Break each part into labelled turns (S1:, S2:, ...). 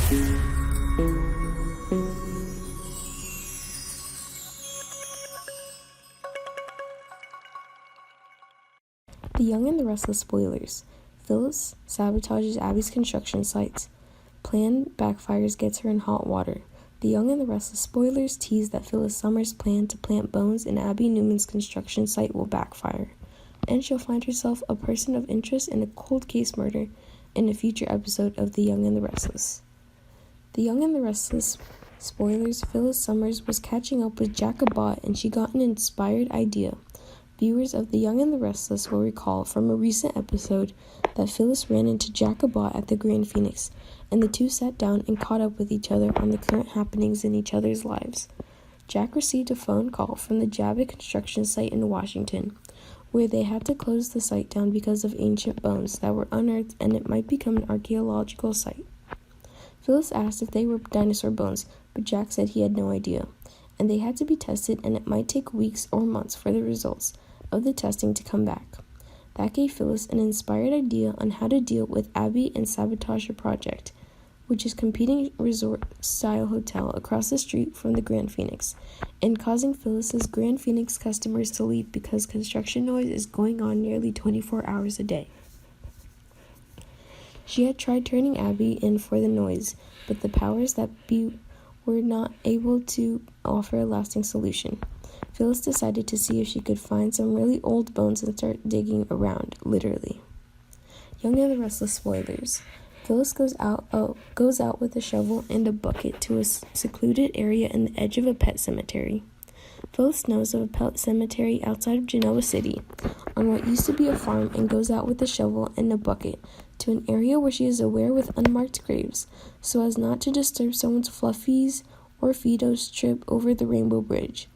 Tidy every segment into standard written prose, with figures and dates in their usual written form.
S1: The Young and the Restless Spoilers. Phyllis sabotages Abby's construction sites. Plan backfires, gets her in hot water. The Young and the Restless Spoilers tease that Phyllis Summers' plan to plant bones in Abby Newman's construction site will backfire, and she'll find herself a person of interest in a cold case murder in a future episode of The Young and the Restless. The Young and the Restless Spoilers. Phyllis Summers was catching up with Jack Abbott, and she got an inspired idea. Viewers of The Young and the Restless will recall from a recent episode that Phyllis ran into Jack Abbott at the Grand Phoenix, and the two sat down and caught up with each other on the current happenings in each other's lives. Jack received a phone call from the Abbott construction site in Washington, where they had to close the site down because of ancient bones that were unearthed and it might become an archaeological site. Phyllis asked if they were dinosaur bones, but Jack said he had no idea, and they had to be tested, and it might take weeks or months for the results of the testing to come back. That gave Phyllis an inspired idea on how to deal with Abby and sabotage her project, which is competing resort-style hotel across the street from the Grand Phoenix, and causing Phyllis's Grand Phoenix customers to leave because construction noise is going on nearly 24 hours a day. She had tried turning Abby in for the noise, but the powers that be were not able to offer a lasting solution. Phyllis decided to see if she could find some really old bones and start digging around, literally. Young and the Restless Spoilers. Phyllis goes out with a shovel and a bucket to a secluded area in the edge of a pet cemetery. Phyllis knows of a pet cemetery outside of Genoa City, on what used to be a farm, and goes out with a shovel and a bucket to an area where she is aware with unmarked graves, so as not to disturb someone's Fluffies or Fido's trip over the Rainbow Bridge.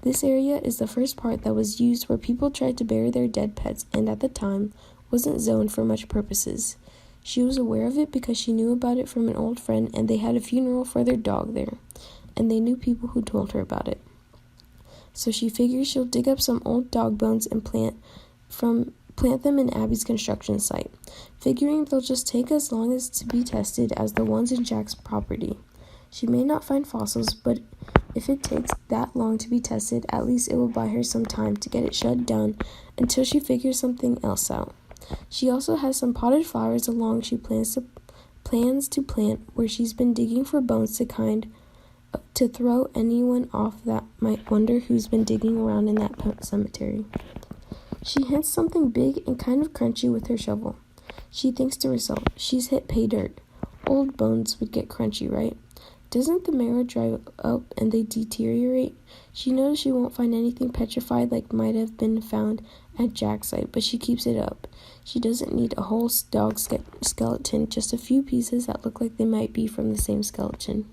S1: This area is the first part that was used where people tried to bury their dead pets, and at the time wasn't zoned for much purposes. She was aware of it because she knew about it from an old friend, and they had a funeral for their dog there, and they knew people who told her about it. So she figures she'll dig up some old dog bones and plant them in Abby's construction site, figuring they'll just take as long as to be tested as the ones in Jack's property. She may not find fossils, but if it takes that long to be tested, at least it will buy her some time to get it shut down until she figures something else out. She also has some potted flowers along she plans to plant where she's been digging for bones to throw anyone off that might wonder who's been digging around in that pet cemetery. She hits something big and kind of crunchy with her shovel. She thinks to herself, she's hit pay dirt. Old bones would get crunchy, right? Doesn't the marrow dry up and they deteriorate? She knows she won't find anything petrified like might have been found at Jack's site, but she keeps it up. She doesn't need a whole dog skeleton, just a few pieces that look like they might be from the same skeleton.